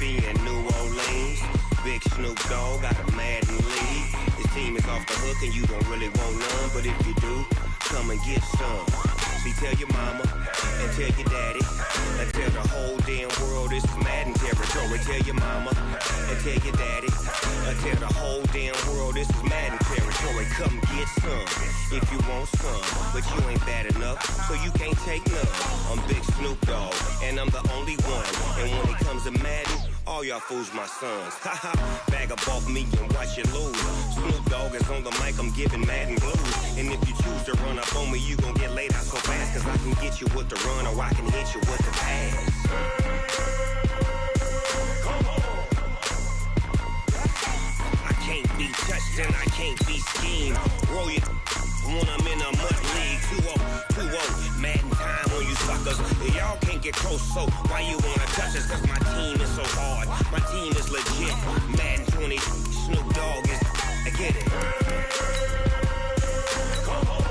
Mississippi and New Orleans. Big Snoop Dogg got a Madden lead. His team is off the hook and you don't really want none, but if you do, come and get some. See, tell your mama and tell your daddy and tell the whole damn world this is Madden territory. Tell your mama and tell your daddy and tell the whole damn world this is Madden territory. Come get some if you want some, but you ain't bad enough, so you can't take none. I'm Big Snoop Dogg and I'm the only one, and when it comes to Madden, all y'all fools my sons. Haha, bag up off me and watch you lose. Snoop Dogg is on the mic, I'm giving Madden blues. And if you choose to run up on me, you gon' get laid out so fast, cause I can get you with the run or I can hit you with the pass. Come on. I can't be touched and I can't be schemed. Roll you when I'm in a mud league. 2-0, Madden time on you suckers. Y'all can't get close, so why you wanna touch us? Cause my team is so hard, my team is legit. Madden 20, Snoop Dogg is, I get it. Come on.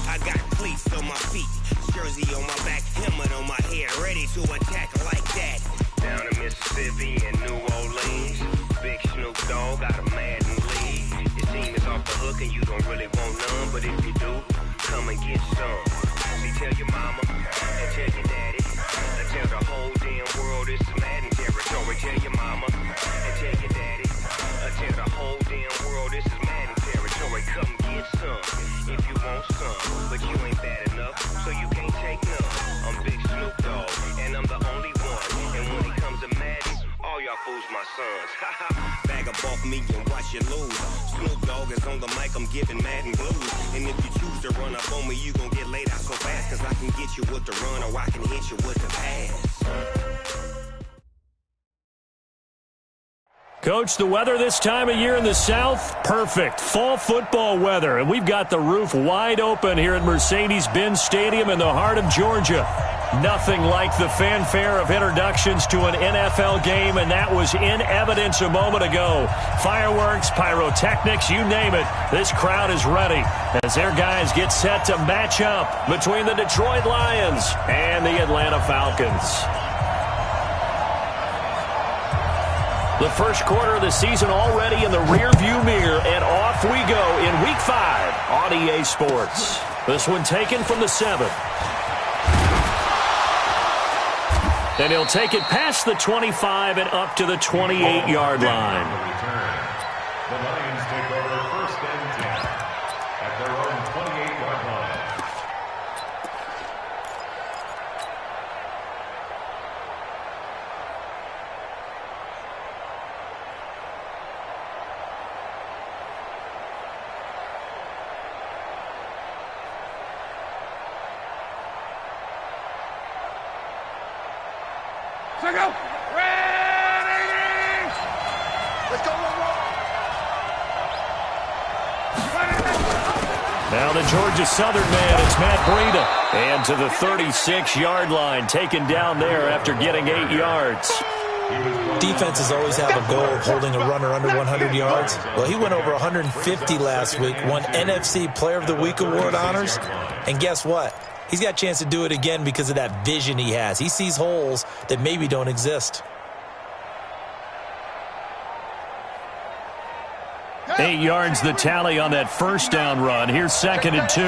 I got cleats on my feet, jersey on my back, helmet on my head, ready to attack like that. Down in Mississippi and New Orleans, Big Snoop Dogg got a Madden lead. His team is off the hook and you don't really want none, but if you do, come and get some. See, tell your mama and tell your daddy and tell the whole damn world this is Madden territory. Tell your mama and tell your daddy and tell the whole damn world this is Madden territory. Come get some if you want some, but you ain't bad enough, so you can't take none. I'm Big Snoop Dogg and I'm the only one, and when it comes to Madden, all y'all fools my sons. Bag up off me and watch you lose. Snoop Dogg is on the mic, I'm giving Madden blues. And if you choose to run up on me, you gon' get laid out so fast, cause I can get you with the run or I can hit you with the pass. Coach, the weather this time of year in the South, perfect. Fall football weather, and we've got the roof wide open here at Mercedes-Benz Stadium in the heart of Georgia. Nothing like the fanfare of introductions to an NFL game, and that was in evidence a moment ago. Fireworks, pyrotechnics, you name it. This crowd is ready as their guys get set to match up between the Detroit Lions and the Atlanta Falcons. The first quarter of the season already in the rearview mirror, and off we go in Week 5 on EA Sports. This one taken from the 7. And he'll take it past the 25 and up to the 28-yard line. The Lions take over first and 10 at their own 28-yard line. Let's go! Ready! Let's go! Now the Georgia Southern man, it's Matt Breida. And to the 36-yard line, taken down there after getting 8 yards. Defenses always have a goal of holding a runner under 100 yards. Well, he went over 150 last week, won NFC Player of the Week award honors. And guess what? He's got a chance to do it again because of that vision he has. He sees holes that maybe don't exist. 8 yards the tally on that first down run. Here's 2nd and 2.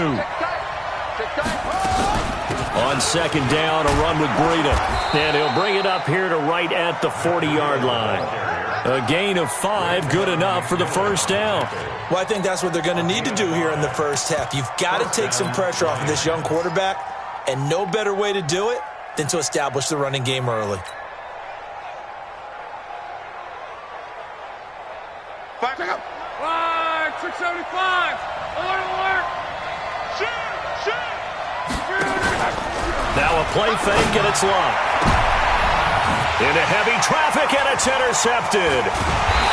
On 2nd down, a run with Breida. And he'll bring it up here to right at the 40-yard line. A gain of 5, good enough for the first down. Well, I think that's what they're going to need to do here in the first half. You've got to take some pressure off of this young quarterback, and no better way to do it than to establish the running game early. 675. Alert! Shoot! Now a play fake, and it's locked. Into heavy traffic, and it's intercepted.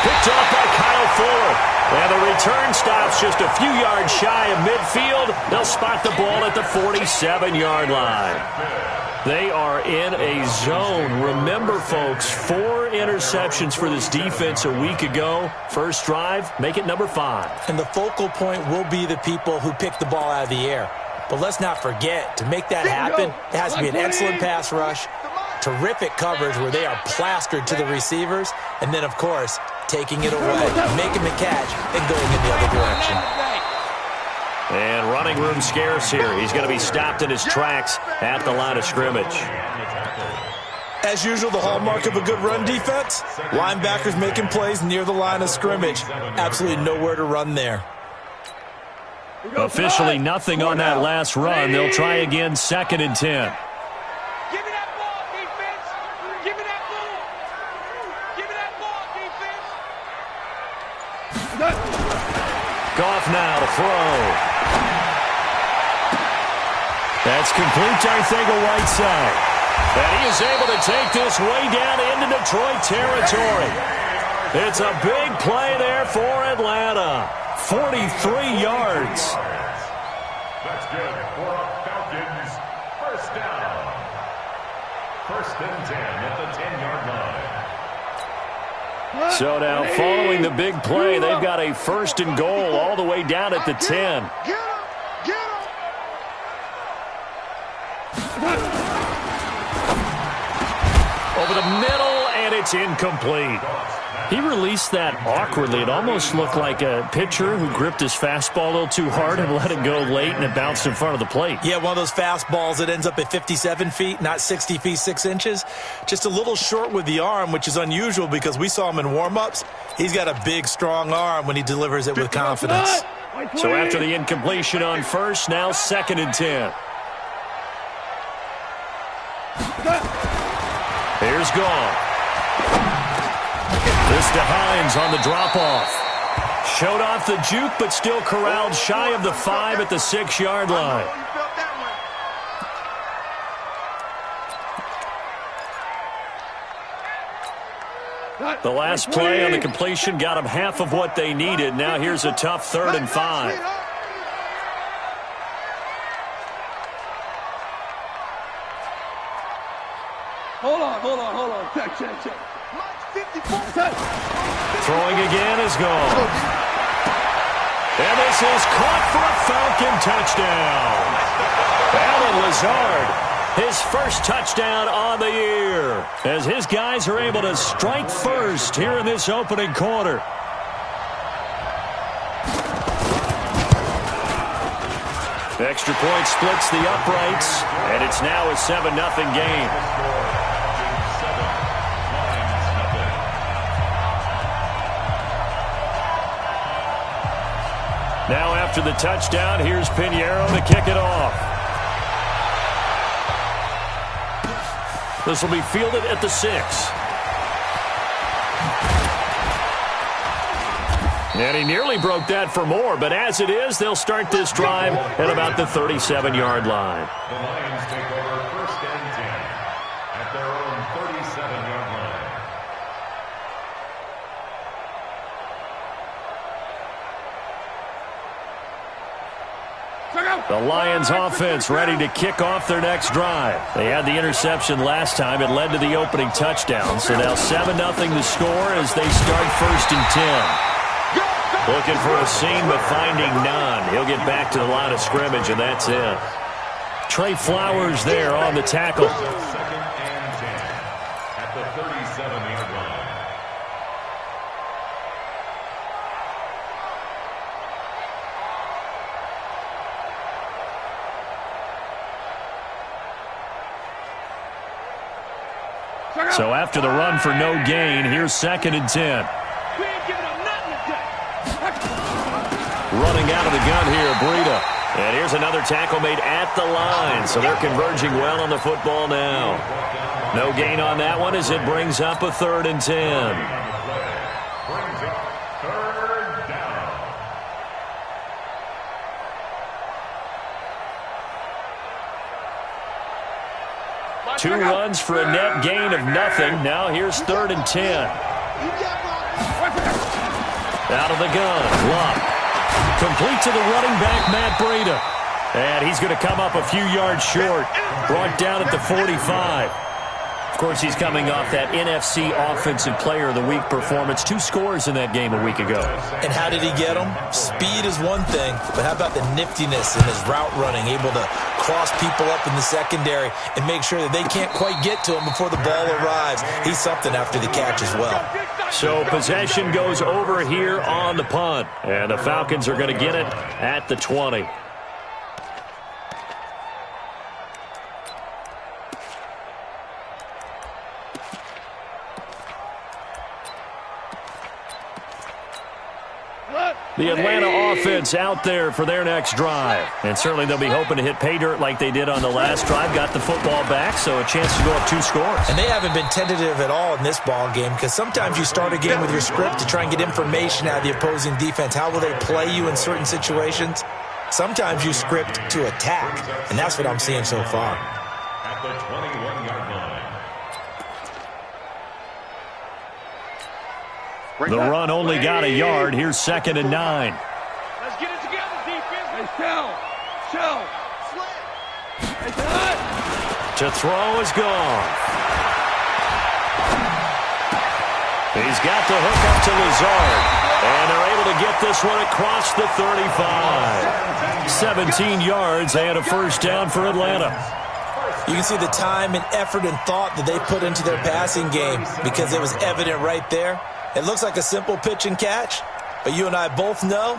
Picked up by Kyle Fuller. And the return stops just a few yards shy of midfield. They'll spot the ball at the 47-yard line. They are in a zone. Remember, folks, 4 interceptions for this defense a week ago. First drive, make it number 5. And the focal point will be the people who pick the ball out of the air. But let's not forget, to make that happen, it has to be an excellent pass rush, Terrific coverage where they are plastered to the receivers, and then, of course, taking it away, making the catch, and going in the other direction. And running room scarce here. He's going to be stopped in his tracks at the line of scrimmage. As usual, the hallmark of a good run defense, linebackers making plays near the line of scrimmage. Absolutely nowhere to run there. Officially nothing on that last run. They'll try again, 2nd and 10. Give me that ball, defense. Give me that ball. Give me that ball, defense. Goff now to throw. That's complete to Arthega Whiteside. And he is able to take this way down into Detroit territory. It's a big play there for Atlanta. 43 yards. That's good for a Falcons first down. 1st and 10 at the 10-yard line. So now following the big play, they've got a 1st and goal all the way down at the 10. Get him. Get him. Over the middle, and it's incomplete. He released that awkwardly. It almost looked like a pitcher who gripped his fastball a little too hard and let it go late, and it bounced in front of the plate. Yeah, one of those fastballs that ends up at 57 feet, not 60 feet, 6 inches. Just a little short with the arm, which is unusual because we saw him in warm-ups. He's got a big, strong arm when he delivers it with confidence. So after the incompletion on 1st, now 2nd and 10. Here's Goff. This to Hines on the drop-off. Showed off the juke, but still corralled shy of the 5 at the 6-yard line. The last play on the completion got them half of what they needed. Now here's a tough 3rd and 5. Hold on. Check. Throwing again is gone. And this is caught for a Falcon touchdown. Allen Lazard, his first touchdown on the year, as his guys are able to strike first here in this opening quarter. Extra point splits the uprights, and it's now a 7-0 game. Now after the touchdown, here's Pinheiro to kick it off. This will be fielded at the 6. And he nearly broke that for more, but as it is, they'll start this drive at about the 37-yard line. The Lions take over 1st and 10 at their own 37-yard line. The Lions offense ready to kick off their next drive. They had the interception last time. It led to the opening touchdown. So now 7-0 the score as they start 1st and 10. Looking for a seam, but finding none. He'll get back to the line of scrimmage, and that's it. Trey Flowers there on the tackle. 2nd and 10 at the 37-yard line. So after the run for no gain, here's 2nd and 10. Running out of the gun here, Breida. And here's another tackle made at the line. So they're converging well on the football now. No gain on that one as it brings up a 3rd and 10. Brings up 3rd down. Two runs for a net gain of nothing. Now here's 3rd and 10. Out of the gun, Luck. Complete to the running back, Matt Breida. And he's going to come up a few yards short. Brought down at the 45. Of course, he's coming off that NFC Offensive Player of the Week performance. 2 scores in that game a week ago. And how did he get them? Speed is one thing, but how about the niftiness in his route running, able to cross people up in the secondary and make sure that they can't quite get to him before the ball arrives. He's something after the catch as well. So possession goes over here on the punt, and the Falcons are going to get it at the 20. The Atlanta offense out there for their next drive. And certainly they'll be hoping to hit pay dirt like they did on the last drive. Got the football back, so a chance to go up 2 scores. And they haven't been tentative at all in this ball game, because sometimes you start a game with your script to try and get information out of the opposing defense. How will they play you in certain situations? Sometimes you script to attack, and that's what I'm seeing so far. At the 21-yard line. The run only got a yard. Here's 2nd and 9. Let's get it together, defense. Hey, shell. To throw is gone. He's got the hook up to Lazard. And they're able to get this one across the 35. 17 yards and a first down for Atlanta. You can see the time and effort and thought that they put into their passing game, because it was evident right there. It looks like a simple pitch and catch, but you and I both know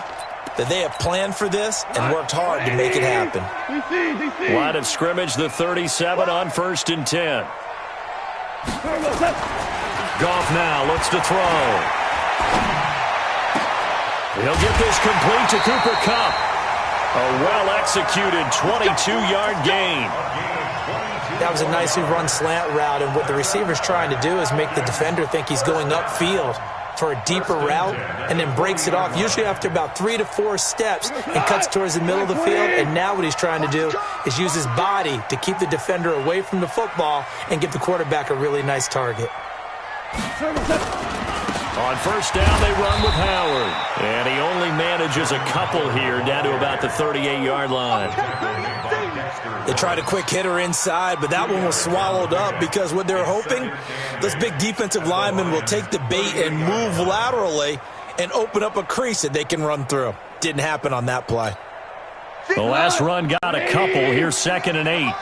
that they have planned for this and worked hard to make it happen. Line of scrimmage, the 37 on 1st and 10. Goff now looks to throw. He'll get this complete to Cooper Kupp. A well-executed 22-yard gain. That was a nicely run slant route, and what the receiver's trying to do is make the defender think he's going upfield for a deeper route, and then breaks it off, usually after about 3 to 4 steps, and cuts towards the middle of the field. And now what he's trying to do is use his body to keep the defender away from the football and give the quarterback a really nice target. On first down, they run with Howard. And he only manages a couple here, down to about the 38-yard line. They tried a quick hitter inside, but that one was swallowed up, because what they're hoping, this big defensive lineman will take the bait and move laterally and open up a crease that they can run through. Didn't happen on that play. The last run got a couple. Here's 2nd and 8.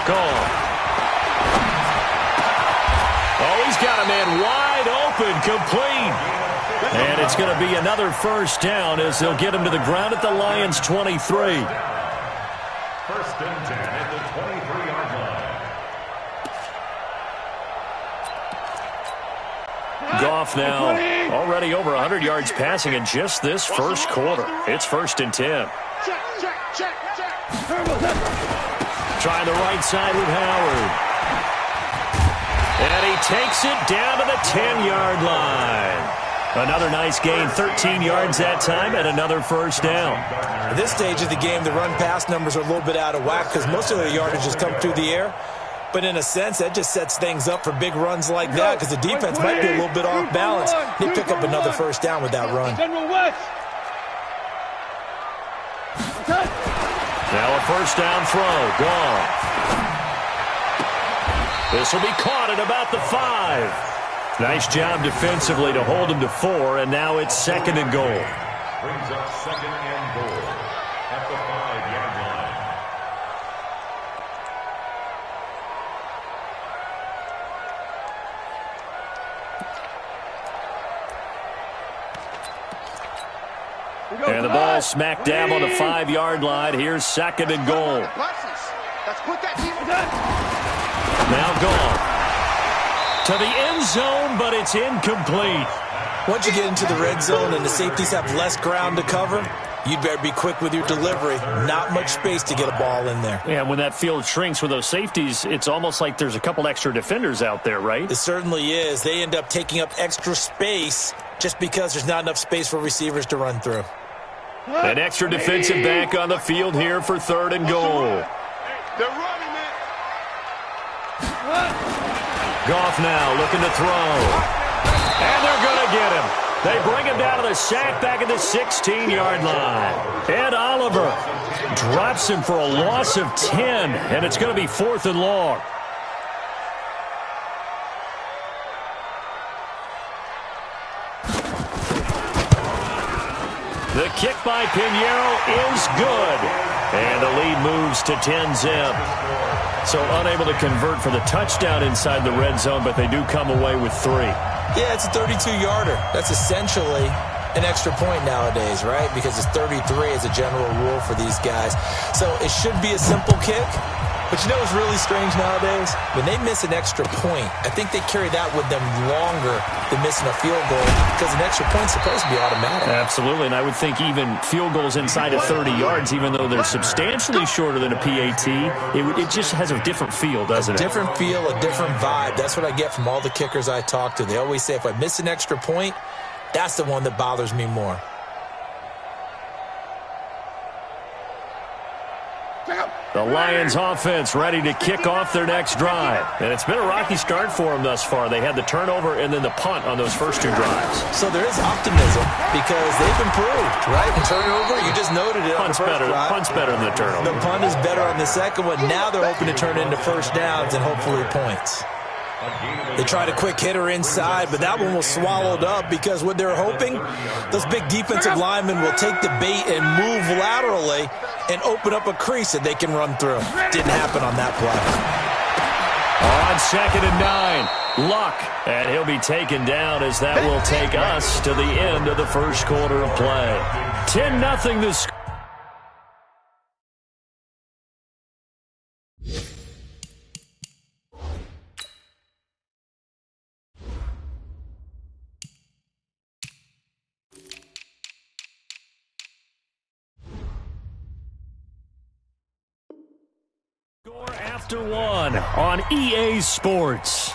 Gone. Oh, he's got a man wide open, complete. And it's going to be another first down as they'll get him to the ground at the Lions' 23. 1st and 10 at the 23-yard line. Goff now already over 100 yards passing in just this first quarter. It's 1st and 10. Trying the right side with Howard. And he takes it down to the 10-yard line. Another nice gain, 13 yards that time, and another first down. At this stage of the game, the run-pass numbers are a little bit out of whack, because most of their yardage has come through the air. But in a sense, that just sets things up for big runs like that, because the defense might be a little bit off balance. They pick up another first down with that run. Now a first down throw, gone. This will be caught at about the 5. Nice job defensively to hold him to 4, and now it's 2nd and goal. Brings up 2nd and goal at the 5-yard line. And the ball smacked down on the 5-yard line. Here's 2nd and goal. Now gone. To the end zone, but it's incomplete. Once you get into the red zone and the safeties have less ground to cover, you'd better be quick with your delivery. Not much space to get a ball in there. Yeah, when that field shrinks with those safeties, it's almost like there's a couple extra defenders out there, right? It certainly is. They end up taking up extra space just because there's not enough space for receivers to run through. An extra defensive back on the field here for 3rd and goal. They're running it. Goff now looking to throw. And they're going to get him. They bring him down to the sack back at the 16-yard line. Ed Oliver drops him for a loss of 10, and it's going to be 4th and long. The kick by Pinheiro is good, and the lead moves to 10-zip. So unable to convert for the touchdown inside the red zone, but they do come away with 3. Yeah, it's a 32-yarder. That's essentially an extra point nowadays, right? Because it's 33 as a general rule for these guys. So it should be a simple kick. But you know what's really strange nowadays? When they miss an extra point, I think they carry that with them longer than missing a field goal because an extra point's supposed to be automatic. Absolutely, and I would think even field goals inside of 30 yards, even though they're substantially shorter than a PAT, it just has a different feel, doesn't it? A different feel, a different vibe. That's what I get from all the kickers I talk to. They always say if I miss an extra point, that's the one that bothers me more. The Lions offense ready to kick off their next drive. And it's been a rocky start for them thus far. They had the turnover and then the punt on those first 2 drives. So there is optimism because they've improved, right? And turnover, you just noted it on the first drive. Punt's better than the turnover. The punt is better on the second one. Now they're hoping to turn into first downs and hopefully points. They tried a quick hitter inside, but that one was swallowed up because what they're hoping, those big defensive linemen will take the bait and move laterally and open up a crease that they can run through. Didn't happen on that play. On 2nd and 9, Luck, and he'll be taken down as that will take us to the end of the first quarter of play. 10-0 the score. After 1 on EA Sports.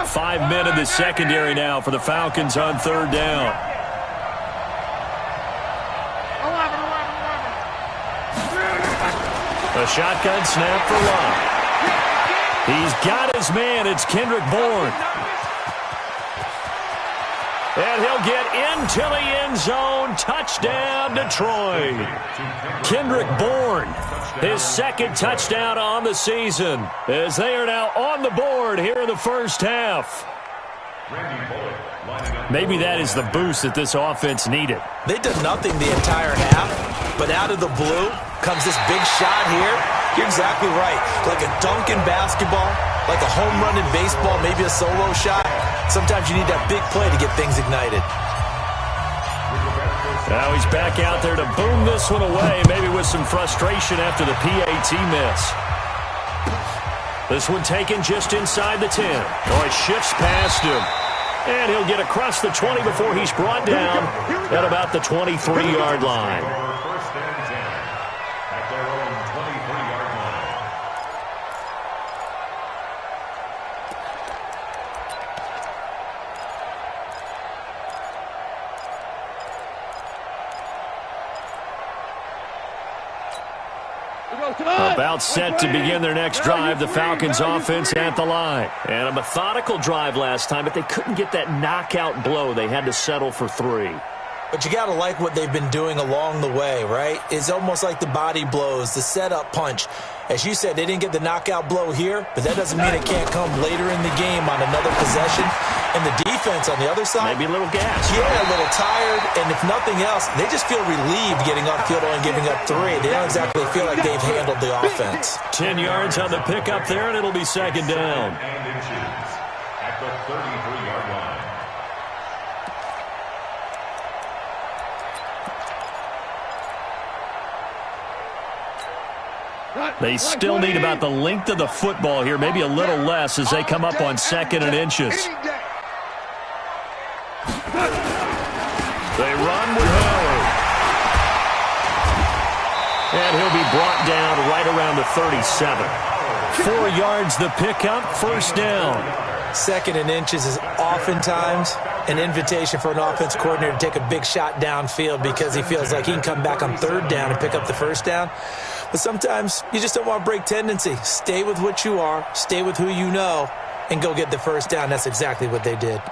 Five men in the secondary now for the Falcons on 3rd down. A shotgun snap for Luck. He's got his man. It's Kendrick Bourne. And he'll get into the end zone. Touchdown, Detroit. Kendrick Bourne, his 2nd touchdown on the season, as they are now on the board here in the first half. Maybe that is the boost that this offense needed. They did nothing the entire half, but out of the blue comes this big shot here. You're exactly right. Like a dunk in basketball, like a home run in baseball, maybe a solo shot. Sometimes you need that big play to get things ignited. Now he's back out there to boom this one away, maybe with some frustration after the PAT miss. This one taken just inside the 10. Oh, it shifts past him. And he'll get across the 20 before he's brought down at about the 23-yard line. First and 10 at their own 23-yard line. About set to begin their next drive, the Falcons offense at the line. And a methodical drive last time, but they couldn't get that knockout blow. They had to settle for 3. But you got to like what they've been doing along the way, right? It's almost like the body blows, the setup punch. As you said, they didn't get the knockout blow here, but that doesn't mean it can't come later in the game on another possession. And the defense on the other side, maybe a little gassed. Yeah, a little tired. And if nothing else, they just feel relieved getting upfield and giving up 3. They don't exactly feel like they've handled the offense. 10 yards on the pickup there, and it'll be 2nd down. And inches at the 33-yard line. They still need about the length of the football here, maybe a little less as they come up on 2nd and inches. They run with Howard. And he'll be brought down right around the 37. 4 yards the pickup, first down. 2nd and inches is oftentimes an invitation for an offense coordinator to take a big shot downfield because he feels like he can come back on third down and pick up the first down. But sometimes you just don't want to break tendency. Stay with what you are, stay with who you know, and go get the first down. That's exactly what they did.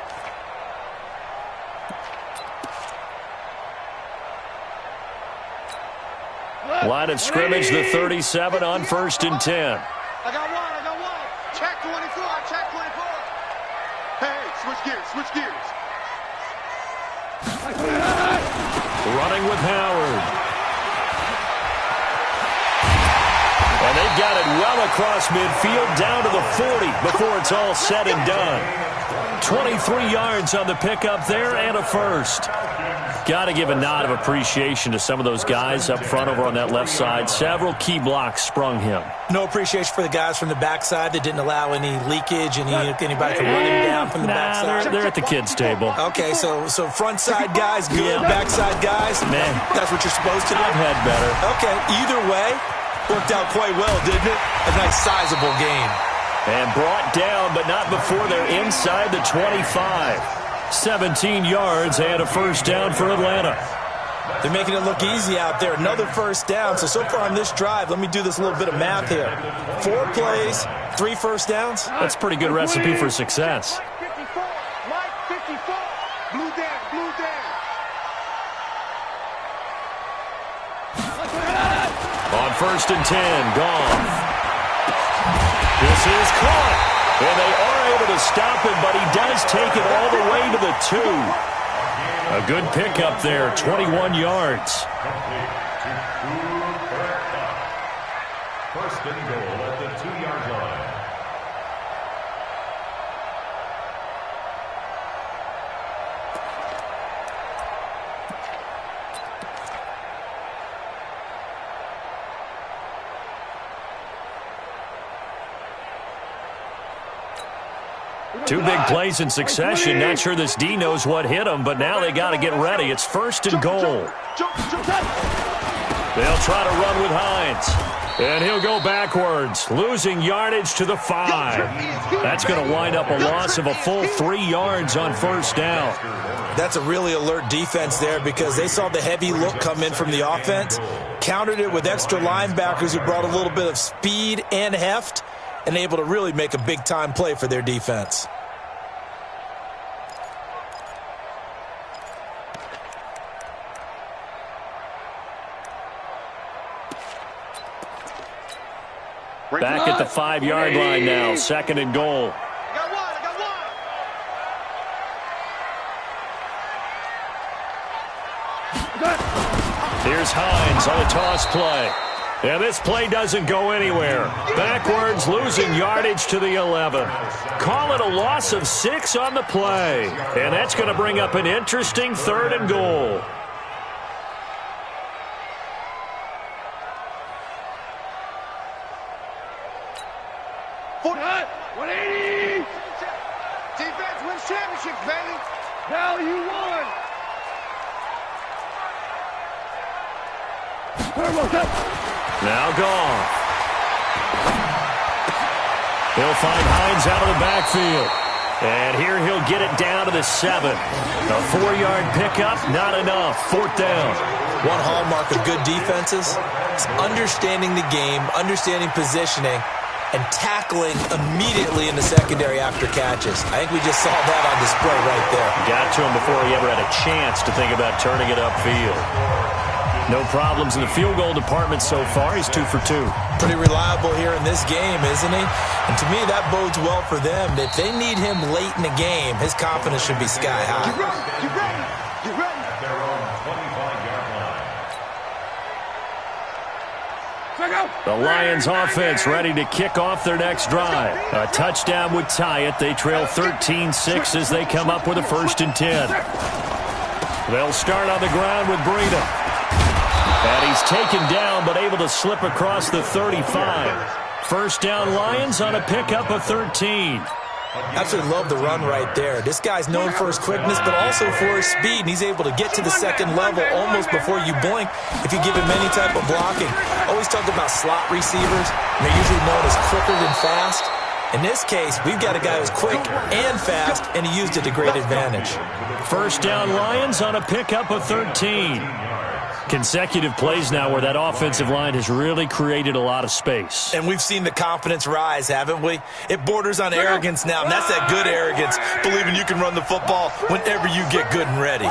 Line of scrimmage, the 37 on 1st and 10. I got one. Check 24, check 24. Hey, switch gears. Running with Howard. And they've got it well across midfield, down to the 40 before it's all said and done. 23 yards on the pickup there and a first. Got to give a nod of appreciation to some of those guys up front over on that left side. Several key blocks sprung him. No appreciation for the guys from the backside that didn't allow any leakage, anybody could run him down from the backside. They're at the kids' table. Okay, so front side guys good, backside guys, man, that's what you're supposed to do. I've had better. Okay, either way, worked out quite well, didn't it? A nice sizable gain. And brought down, but not before they're inside the 25. 17 yards and a first down for Atlanta. They're making it look easy out there. Another first down. So far on this drive, let me do this little bit of math here. 4 plays, 3 first downs. That's a pretty good recipe for success. Mike 54. Blue down. On 1st and 10, gone. This is caught. And they are able to stop him, but he does take it all the way to the 2. A good pickup there, 21 yards. First and goal at the 2-yard line. Two big plays in succession. Not sure this D knows what hit him, but now they got to get ready. It's 1st and goal. They'll try to run with Hines. And he'll go backwards, losing yardage to the 5. That's going to wind up a loss of a full 3 yards on first down. That's a really alert defense there because they saw the heavy look come in from the offense, countered it with extra linebackers who brought a little bit of speed and heft, and able to really make a big-time play for their defense. Back at the 5-yard line now, 2nd and goal. I got one. Here's Hines on a toss play. And this play doesn't go anywhere. Backwards, losing yardage to the 11. Call it a loss of 6 on the play. And that's going to bring up an interesting 3rd and goal. Defense wins championships, baby. Hell, you won. Now gone. He'll find Hines out of the backfield. And here he'll get it down to the 7. A 4-yard pickup, not enough. 4th down. One hallmark of good defenses is understanding the game, understanding positioning, and tackling immediately in the secondary after catches. I think we just saw that on display right there. Got to him before he ever had a chance to think about turning it upfield. No problems in the field goal department so far. He's 2 for 2. Pretty reliable here in this game, isn't he? And to me, that bodes well for them. If they need him late in the game, his confidence should be sky high. Get ready. At their own 25-yard line. The Lions offense ready to kick off their next drive. A touchdown would tie it. They trail 13-6 as they come up with a 1st and 10. They'll start on the ground with Breida. And he's taken down but able to slip across the 35. First down Lions on a pickup of 13. Absolutely love the run right there. This guy's known for his quickness, but also for his speed. And he's able to get to the second level almost before you blink if you give him any type of blocking. Always talk about slot receivers. They're usually known as quicker than fast. In this case, we've got a guy who's quick and fast, and he used it to great advantage. First down Lions on a pickup of 13. Consecutive plays now where that offensive line has really created a lot of space. And we've seen the confidence rise, haven't we? It borders on arrogance now, and that's that good arrogance, believing you can run the football whenever you get good and ready.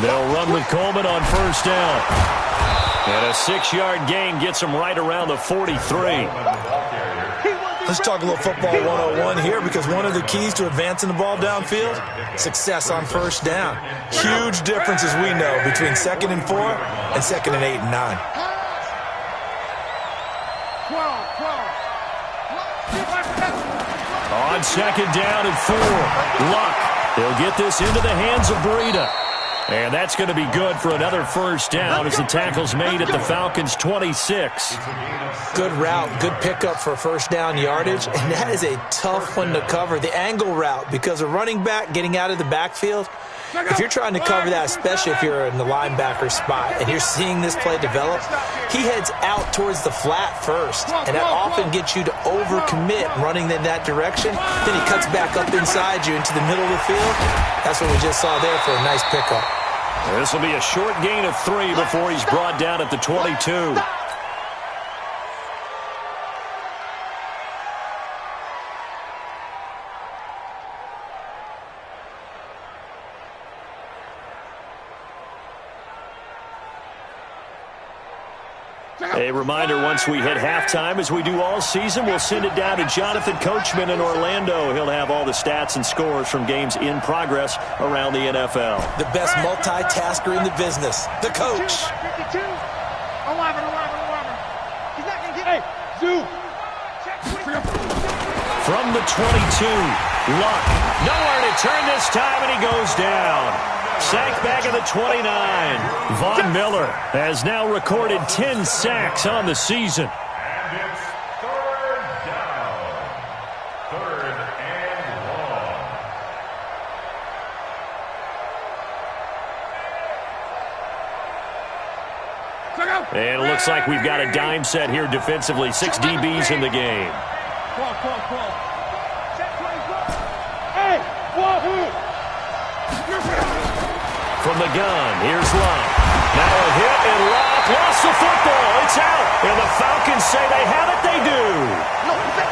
They'll run with Coleman on first down. And a 6-yard gain gets him right around the 43. Let's talk a little football 101 here, because one of the keys to advancing the ball downfield, success on first down. Huge difference, as we know, between 2nd and 4 and 2nd and 8 and 9. On 2nd down and 4, Luck. He'll get this into the hands of Breida. And that's going to be good for another first down as the tackle's made at the Falcons' 26. Good route, good pickup for first down yardage, and that is a tough one to cover. The angle route, because a running back getting out of the backfield, if you're trying to cover that, especially if you're in the linebacker spot and you're seeing this play develop, he heads out towards the flat first, and that often gets you to overcommit running in that direction. Then he cuts back up inside you into the middle of the field. That's what we just saw there for a nice pickup. This will be a short gain of 3 before he's brought down at the 22. A reminder, once we hit halftime, as we do all season, we'll send it down to Jonathan Coachman in Orlando. He'll have all the stats and scores from games in progress around the NFL. The best multitasker in the business, the coach. 52. 11. He's not going to get it. Zoo. From the 22, Luck. Nowhere to turn this time, and he goes down. Sacked back at the 29. Von Miller has now recorded 10 sacks on the season. And it's 3rd down. 3rd and long. And it looks like we've got a dime set here defensively. 6 DBs in the game. Hey, wahoo! From the gun, here's Luck. Now a hit, and Luck lost the football. It's out. And the Falcons say they have it. They do.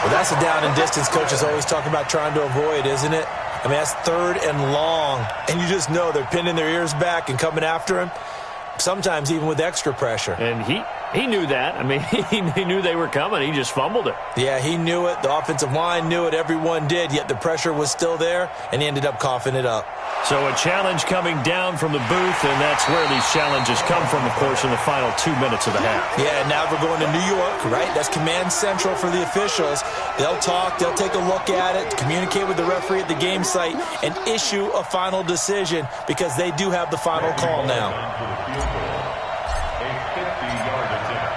Well, that's a down and distance coaches always talk about trying to avoid, isn't it? I mean, that's 3rd and long. And you just know they're pinning their ears back and coming after him. Sometimes even with extra pressure. And he knew that. I mean, he knew they were coming. He just fumbled it. Yeah, he knew it. The offensive line knew it. Everyone did. Yet the pressure was still there, and he ended up coughing it up. So a challenge coming down from the booth, and that's where these challenges come from, of course, in the final 2 minutes of the half. Yeah, now we're going to New York, right? That's command central for the officials. They'll talk, they'll take a look at it, communicate with the referee at the game site, and issue a final decision because they do have the final call now. A 50-yard attempt.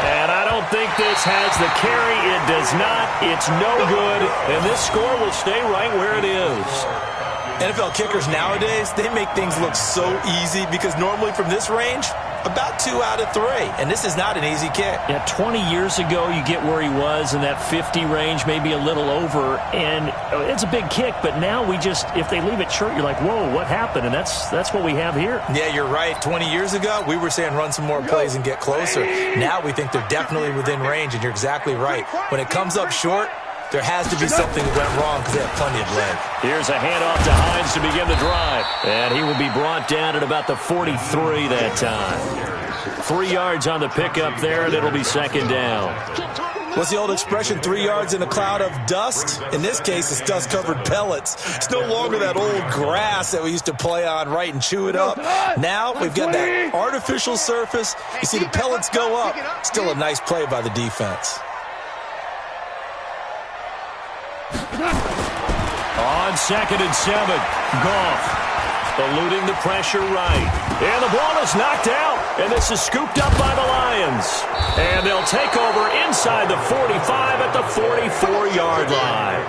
And I don't think this has the carry. It does not. It's no good. And this score will stay right where it is. NFL kickers nowadays, they make things look so easy because normally from this range, about 2 out of 3. And this is not an easy kick. Yeah, 20 years ago, you get where he was in that 50 range, maybe a little over. And it's a big kick, but now we just, if they leave it short, you're like, whoa, what happened? And that's what we have here. Yeah, you're right. 20 years ago, we were saying run some more plays and get closer. Now we think they're definitely within range, and you're exactly right. When it comes up short, there has to be something that went wrong because they have plenty of leg. Here's a handoff to Hines to begin the drive. And he will be brought down at about the 43 that time. 3 yards on the pickup there, and it'll be 2nd down. What's the old expression, 3 yards in a cloud of dust? In this case, it's dust-covered pellets. It's no longer that old grass that we used to play on, right, and chew it up. Now we've got that artificial surface. You see the pellets go up. Still a nice play by the defense. On 2nd and 7, Goff eluding the pressure right. And the ball is knocked out, and this is scooped up by the Lions. And they'll take over inside the 45 at the 44-yard line.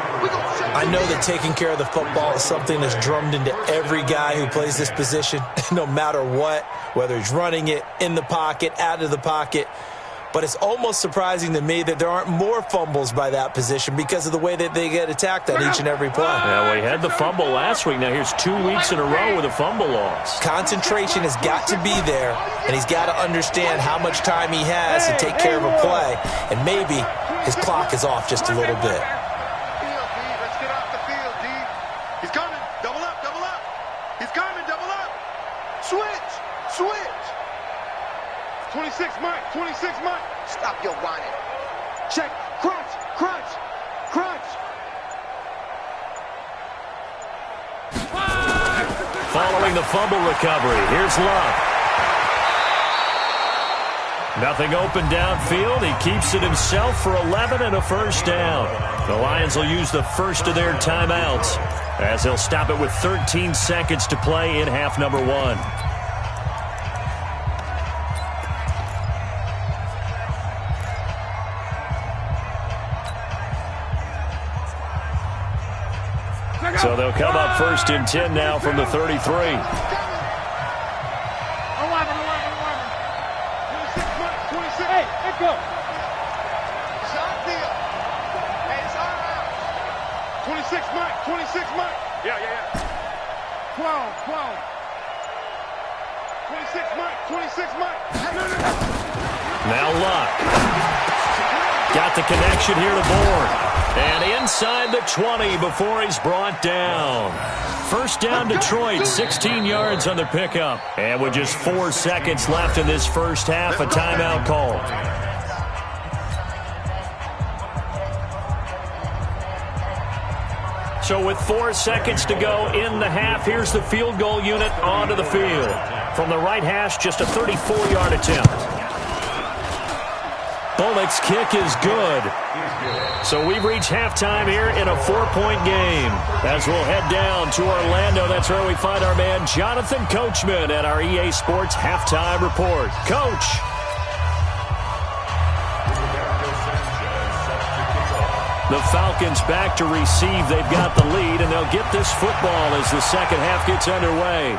I know that taking care of the football is something that's drummed into every guy who plays this position, no matter what, whether he's running it, in the pocket, out of the pocket. But it's almost surprising to me that there aren't more fumbles by that position because of the way that they get attacked on each and every play. Yeah, well, he had the fumble last week. Now here's 2 weeks in a row with a fumble loss. Concentration has got to be there, and he's got to understand how much time he has to take care of a play. And maybe his clock is off just a little bit. Let's get off the field, D. He's coming. Double up, double up. He's coming, double up. Switch, switch. 26 Mike, 26 Mike. Stop your whining. Check, crunch, crunch, crunch. Following the fumble recovery, here's Love. Nothing open downfield. He keeps it himself for 11 and a first down. The Lions will use the first of their timeouts as they'll stop it with 13 seconds to play in half number 1. So they'll come up first and 10 now from the 33. 11. Hey, let's go. It's our field. Hey, it's our house. 26 Mike, 26 Mike. Yeah. 12. 26 Mike, 26 Mike. Now Luck. Got the connection here to Bourne. And inside the 20 before he's brought down. First down Detroit, 16 yards on the pickup. And with just 4 seconds left in this first half, a timeout call. So with 4 seconds to go in the half, here's the field goal unit onto the field. From the right hash, just a 34-yard attempt. Bullock's kick is good. So we've reached halftime here in a 4-point game. As we'll head down to Orlando, that's where we find our man Jonathan Coachman at our EA Sports Halftime Report. Coach. The Falcons back to receive. They've got the lead, and they'll get this football as the second half gets underway.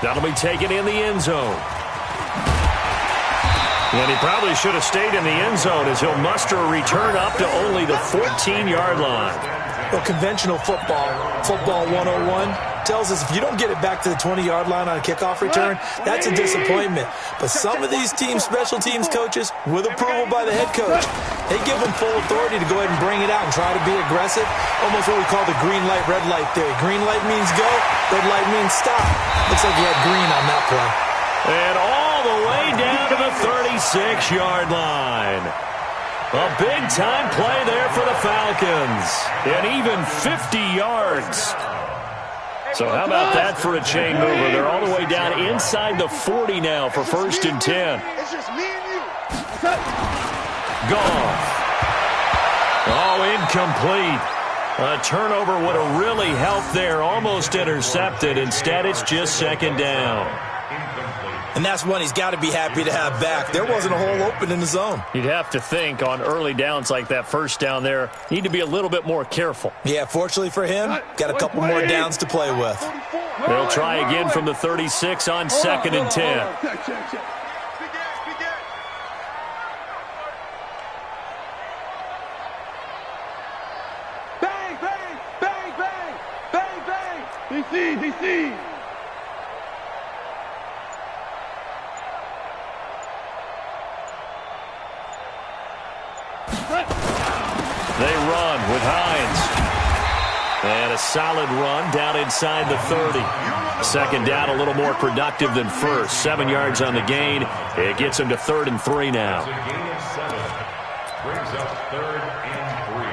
That'll be taken in the end zone. And he probably should have stayed in the end zone as he'll muster a return up to only the 14-yard line. Well, conventional football 101, tells us if you don't get it back to the 20-yard line on a kickoff return, that's a disappointment. But some of these teams, special teams coaches, with approval by the head coach, they give them full authority to go ahead and bring it out and try to be aggressive. Almost what we call the green light, red light theory. Green light means go, red light means stop. Looks like he had green on that play. And all the way down to the 36-yard line. A big-time play there for the Falcons. And even 50 yards. So how about that for a chain mover? They're all the way down inside the 40 now for first and 10. It's just me and you. Goff. Oh, incomplete. A turnover would have really helped there. Almost intercepted. Instead, it's just second down. And that's one he's got to be happy to have back. There wasn't a hole open in the zone. You'd have to think on early downs like that first down there, need to be a little bit more careful. Yeah, fortunately for him, got a couple more downs to play with. They'll try again from the 36 on second and 10. Bang, bang, bang, bang, bang, bang. DC. They run with Hines. And a solid run down inside the 30. Second down, a little more productive than first. 7 yards on the gain. It gets him to 3rd and 3 now. It's a gain of 7. Brings up 3rd and 3.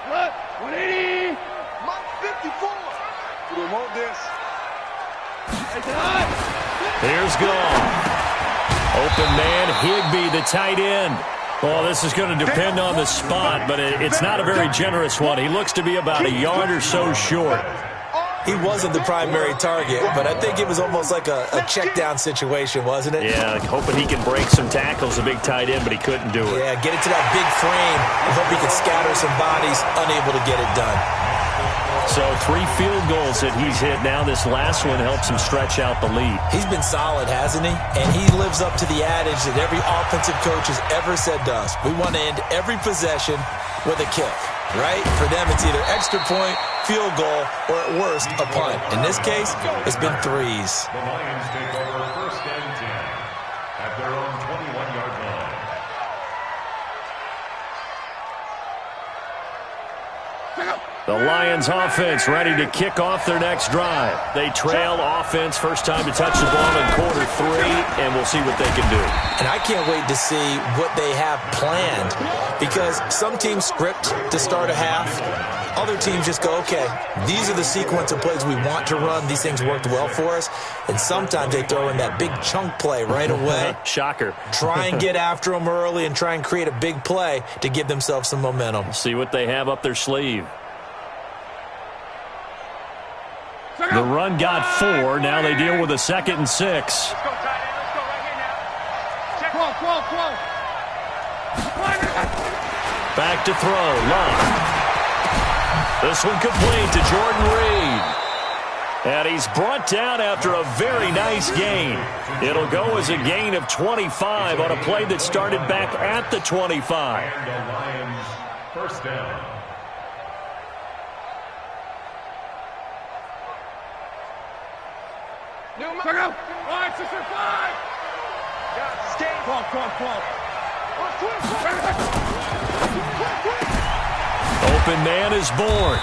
What? 180. Mike 54. We don't want this. Here's Goff. Open man, Higbee, the tight end. Well, this is going to depend on the spot, but it's not a very generous one. He looks to be about a yard or so short. All He wasn't the primary target, but I think it was almost like a check-down situation, wasn't it? Yeah, hoping he can break some tackles, a big tight end, but he couldn't do it. Yeah, get it to that big frame and hope he could scatter some bodies, unable to get it done. So 3 field goals that he's hit now. This last one helps him stretch out the lead. He's been solid, hasn't he? And he lives up to the adage that every offensive coach has ever said to us. We want to end every possession with a kick, right? For them, it's either extra point, field goal, or at worst, a punt. In this case, it's been threes. The Lions take over 1st and 10 at their own 21-yard line. The Lions offense ready to kick off their next drive. They trail offense, first time to touch the ball in quarter 3, and we'll see what they can do. And I can't wait to see what they have planned, because some teams script to start a half. Other teams just go, okay, these are the sequence of plays we want to run. These things worked well for us. And sometimes they throw in that big chunk play right away. Shocker. Try and get after them early and try and create a big play to give themselves some momentum. See what they have up their sleeve. The run got 4. Now they deal with a 2nd and 6. Let's go, tight end. Let's go right here now. Check. Come on. Back to throw. Love. This one complete to Jordan Reed. And he's brought down after a very nice gain. It'll go as a gain of 25 on a play that started back at the 25. And the Lions, 1st down. Check out. 5, 6, 5. Yeah, stay. Come on. Open man is born.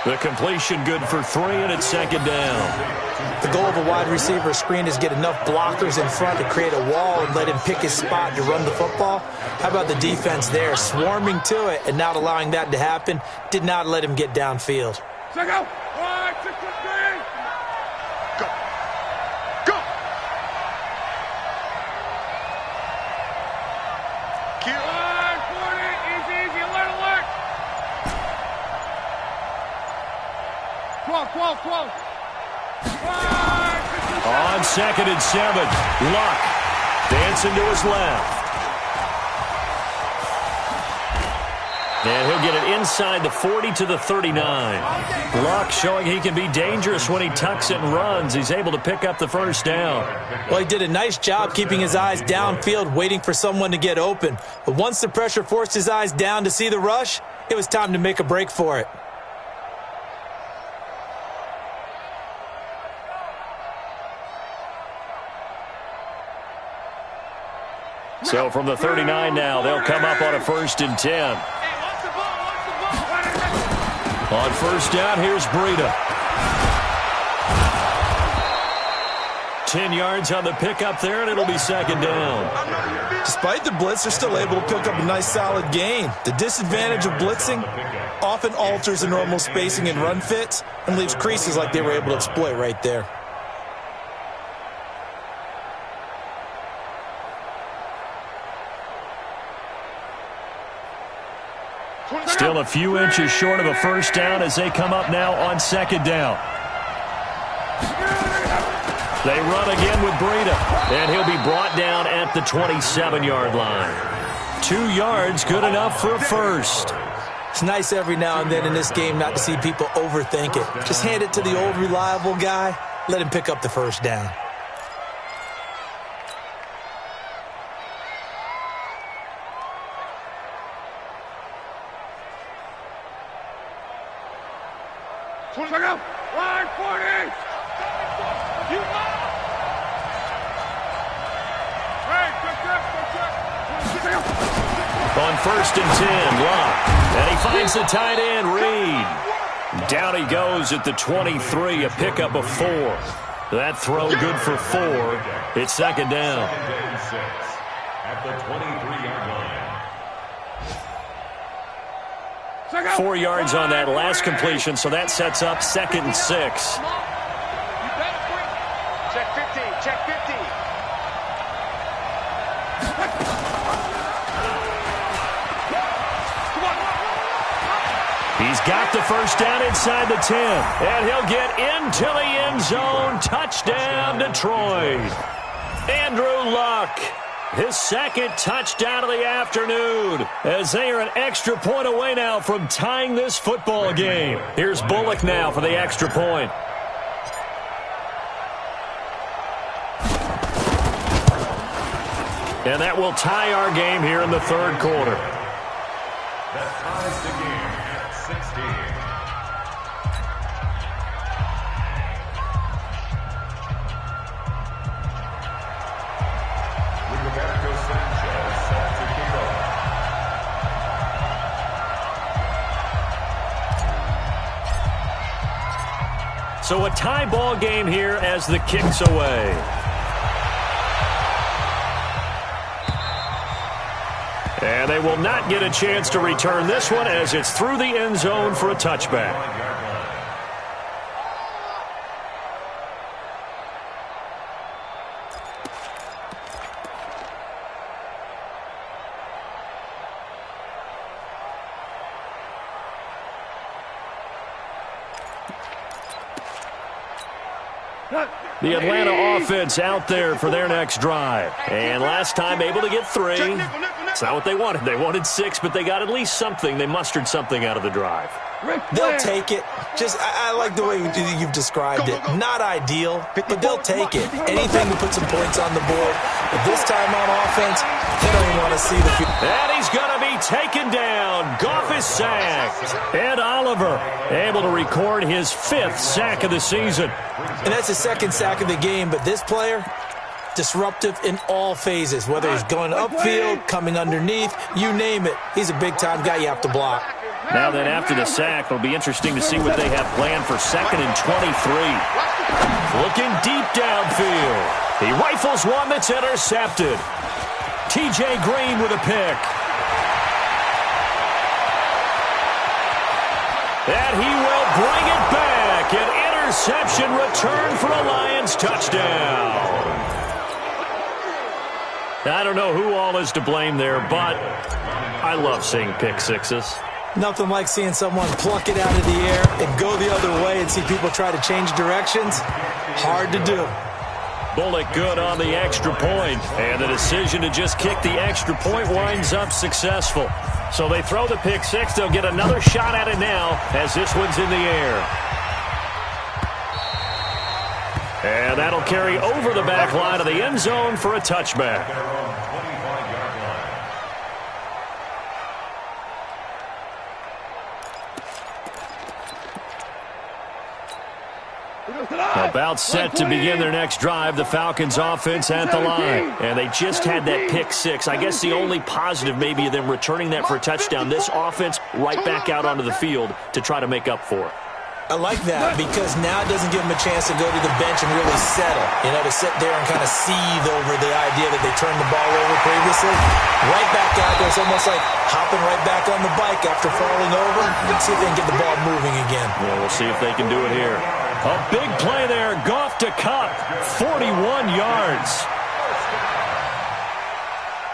The completion good for 3, and it's 2nd down. The goal of a wide receiver screen is get enough blockers in front to create a wall and let him pick his spot to run the football. How about the defense there, swarming to it and not allowing that to happen? Did not let him get downfield. Check out. 5, 6, 3. Go. Go. Cue. 40. Easy. Alert. 12. On 2nd and 7, Luck dancing to his left. And he'll get it inside the 40 to the 39. Luck showing he can be dangerous when he tucks it and runs. He's able to pick up the 1st down. Well, he did a nice job keeping his eyes downfield, waiting for someone to get open. But once the pressure forced his eyes down to see the rush, it was time to make a break for it. So from the 39 now, they'll come up on a 1st and 10. On 1st down, here's Breida. 10 yards on the pickup there, and it'll be 2nd down. Despite the blitz, they're still able to pick up a nice, solid gain. The disadvantage of blitzing often alters the normal spacing and run fits and leaves creases like they were able to exploit right there. Still a few inches short of a 1st down as they come up now on 2nd down. They run again with Breida, and he'll be brought down at the 27-yard line. 2 yards, good enough for a 1st. It's nice every now and then in this game not to see people overthink it. Just hand it to the old reliable guy, let him pick up the 1st down. Line 40. On 1st and 10, Luck. And he finds the tight end, Reed. Down he goes at the 23, a pickup of 4. That throw good for 4. It's 2nd down. 2nd and 6 at the 23-yard line. 4 yards on that last completion, so that sets up 2nd and 6. Check 15. Check 15. He's got the first down inside the 10. And he'll get into the end zone. Touchdown, Detroit. Andrew Luck, his second touchdown of the afternoon, as they are an extra point away now from tying this football game. Here's Bullock now for the extra point. And that will tie our game here in the third quarter. That ties the game at 16. Roberto Sanchez set to kick off. So a tie ball game here as the kick's away. And they will not get a chance to return this one as it's through the end zone for a touchback. The Atlanta offense out there for their next drive. And last time able to get 3. It's not what they wanted. They wanted 6, but they got at least something. They mustered something out of the drive. They'll take it. I like the way you've described it. Not ideal, but they'll take it. Anything to put some points on the board. But this time on offense, they don't even want to see the field. And he's going to be taken down. Goff is sacked. And Oliver able to record his 5th sack of the season. And that's his 2nd sack of the game, but this player, disruptive in all phases, whether he's going upfield, coming underneath, you name it. He's a big-time guy you have to block. Now then, after the sack, it'll be interesting to see what they have planned for 2nd and 23. Looking deep downfield. He rifles one that's intercepted. T.J. Green with a pick. And he will bring it back. An interception return for a Lions touchdown. I don't know who all is to blame there, but I love seeing pick sixes. Nothing like seeing someone pluck it out of the air and go the other way and see people try to change directions. Hard to do. Bullock good on the extra point, and the decision to just kick the extra point winds up successful. So they throw the pick six. They'll get another shot at it now as this one's in the air. And that'll carry over the back line of the end zone for a touchback. About set to begin their next drive, the Falcons offense at the line. And they just had that pick six. I guess the only positive maybe of them returning that for a touchdown. This offense right back out onto the field to try to make up for it. I like that because now it doesn't give them a chance to go to the bench and really settle. You know, to sit there and kind of seethe over the idea that they turned the ball over previously. Right back out there. It's almost like hopping right back on the bike after falling over. Let's see if they can get the ball moving again. Yeah, we'll see if they can do it here. A big play there. Goff to Kupp. 41 yards.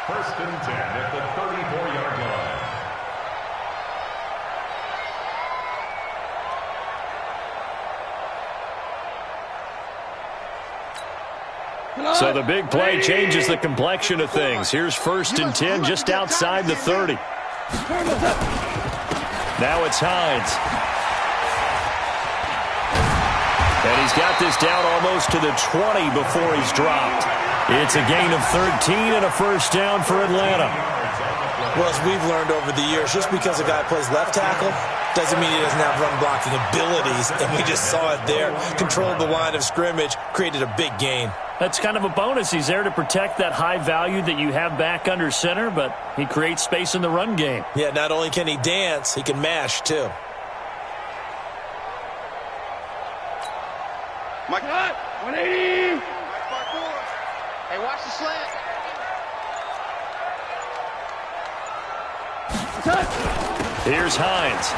First and 10 at the 34-yard line. So the big play changes the complexion of things. Here's first and 10 just outside the 30. Now it's Hines. And he's got this down almost to the 20 before he's dropped. It's a gain of 13 and a first down for Atlanta. Well, as we've learned over the years, just because a guy plays left tackle doesn't mean he doesn't have run blocking abilities. And we just saw it there. Controlled the line of scrimmage, created a big gain. That's kind of a bonus. He's there to protect that high value that you have back under center, but he creates space in the run game. Yeah, not only can he dance, he can mash too. Mike, 180. Hey, watch the slant. Here's Hines.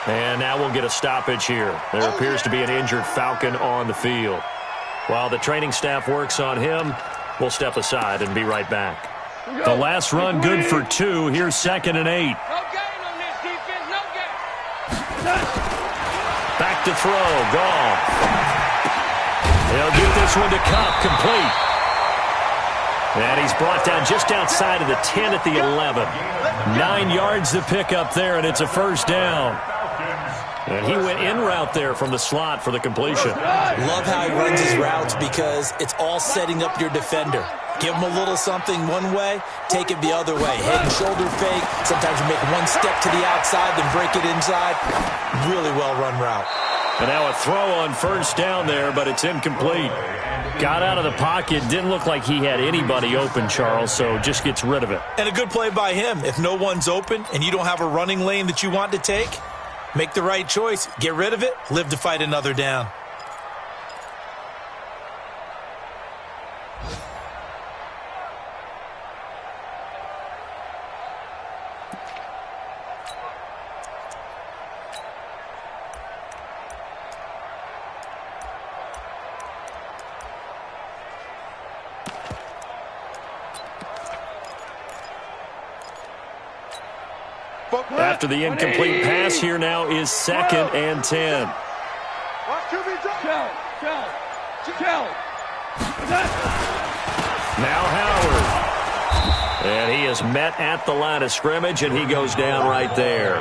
And now we'll get a stoppage here. There appears to be an injured Falcon on the field. While the training staff works on him, we'll step aside and be right back. The last run good for 2. Here's 2nd and 8. Okay. Back to throw. Gone. He'll get this one to Cup. Complete. And he's brought down just outside of the 10 at the 11. 9 yards to pick up there, and it's a first down. And he went in route there from the slot for the completion. Love how he runs his routes because it's all setting up your defender. Give him a little something one way, take it the other way. Head and shoulder fake. Sometimes you make one step to the outside, then break it inside. Really well-run route. And now a throw on first down there, but it's incomplete. Got out of the pocket. Didn't look like he had anybody open, Charles, so just gets rid of it. And a good play by him. If no one's open and you don't have a running lane that you want to take, make the right choice. Get rid of it. Live to fight another down. After the incomplete pass, here now is 2nd and 10. Now Howard. And he is met at the line of scrimmage, and he goes down right there.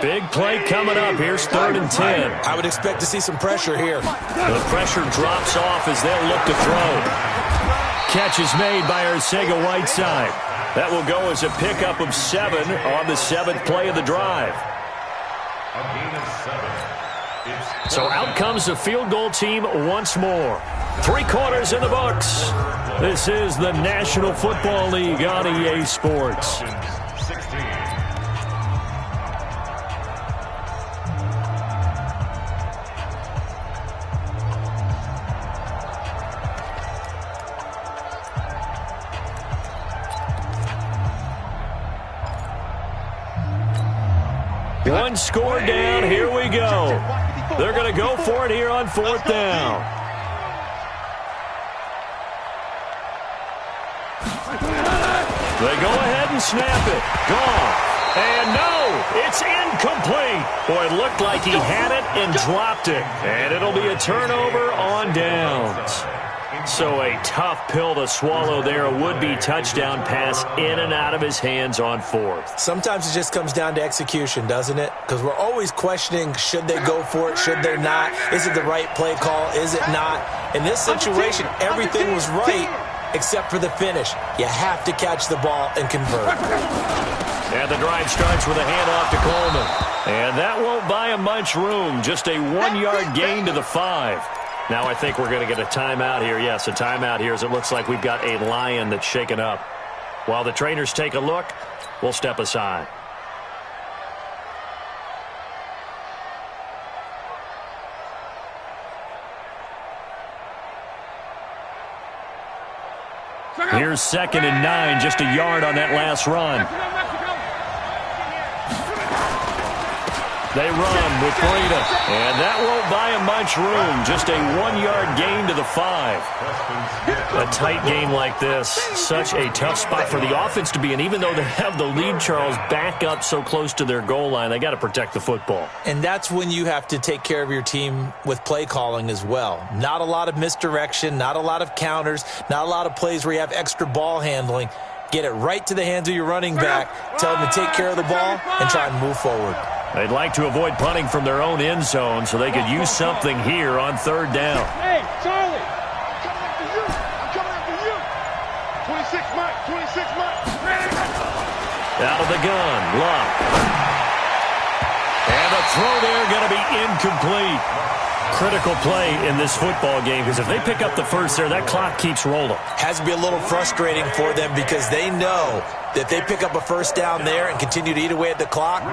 Big play coming up. Here's 3rd and 10. I would expect to see some pressure here. The pressure drops off as they'll look to throw. Catch is made by Arcega-Whiteside. That will go as a pickup of 7 on the 7th play of the drive. So out comes the field goal team once more. 3 quarters in the books. This is the National Football League on EA Sports. One score down. Here we go. They're going to go for it here on 4th down. They go ahead and snap it. Gone. And no, it's incomplete. Boy, it looked like he had it and dropped it. And it'll be a turnover on downs. So a tough pill to swallow there. A would-be touchdown pass in and out of his hands on 4th. Sometimes it just comes down to execution, doesn't it? Because we're always questioning, should they go for it, should they not? Is it the right play call, is it not? In this situation, everything was right except for the finish. You have to catch the ball and convert. And the drive starts with a handoff to Coleman. And that won't buy him much room. Just a 1-yard gain to the 5. Now I think we're going to get a timeout here. Yes, a timeout here as it looks like we've got a lion that's shaken up. While the trainers take a look, we'll step aside. Here's 2nd and 9, just a yard on that last run. They run with Breida, and that won't buy him much room. Just a 1-yard gain to the 5. A tight game like this, such a tough spot for the offense to be in. Even though they have the lead, Charles, back up so close to their goal line, they got to protect the football. And that's when you have to take care of your team with play calling as well. Not a lot of misdirection, not a lot of counters, not a lot of plays where you have extra ball handling. Get it right to the hands of your running back, tell them to take care of the ball, and try and move forward. They'd like to avoid punting from their own end zone so they could use something here on 3rd down. Hey, Charlie, I'm coming after you. I'm coming after you. 26 Mike, 26 Mike. Out of the gun, Luck. And the throw there going to be incomplete. Critical play in this football game because if they pick up the first there, that clock keeps rolling. Has to be a little frustrating for them because they know that they pick up a first down there and continue to eat away at the clock,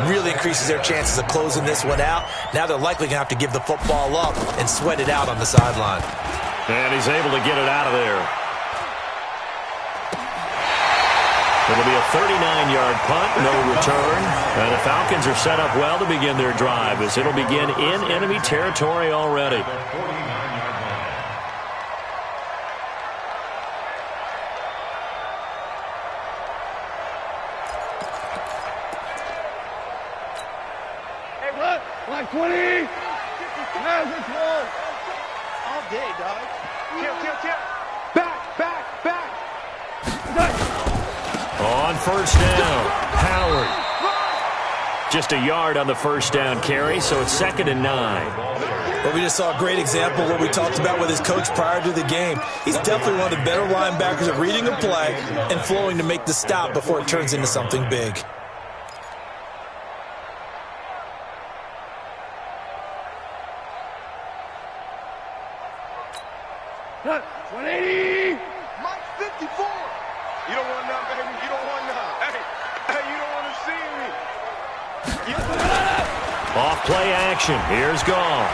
really increases their chances of closing this one out. Now they're likely going to have to give the football up and sweat it out on the sideline. And he's able to get it out of there. It'll be a 39-yard punt, no return. And the Falcons are set up well to begin their drive as it'll begin in enemy territory already. Back 20. Now control. All day, dog. Kill. Back. On first down, Howard. Just a yard on the first down carry, so it's 2nd and 9. Well, we just saw a great example of what we talked about with his coach prior to the game. He's definitely one of the better linebackers at reading a play and flowing to make the stop before it turns into something big. Cut. 180. Mike 54. You don't want none, baby. You don't want none. Hey, you don't want to see me. Off play action. Here's Goff.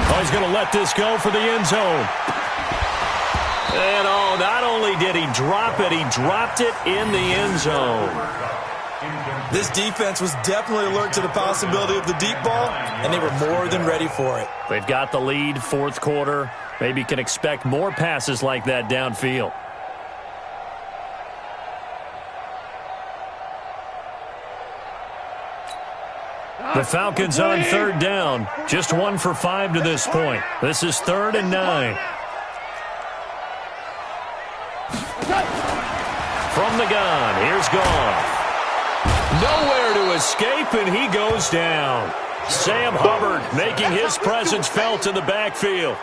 Oh, he's going to let this go for the end zone. And not only did he drop it, he dropped it in the end zone. This defense was definitely alert to the possibility of the deep ball, and they were more than ready for it. They've got the lead, fourth quarter. Maybe can expect more passes like that downfield. The Falcons on third down. Just 1 for 5 to this point. This is 3rd and 9. From the gun, here's Goff. Nowhere to escape, and he goes down. Sam Hubbard making his presence felt in the backfield.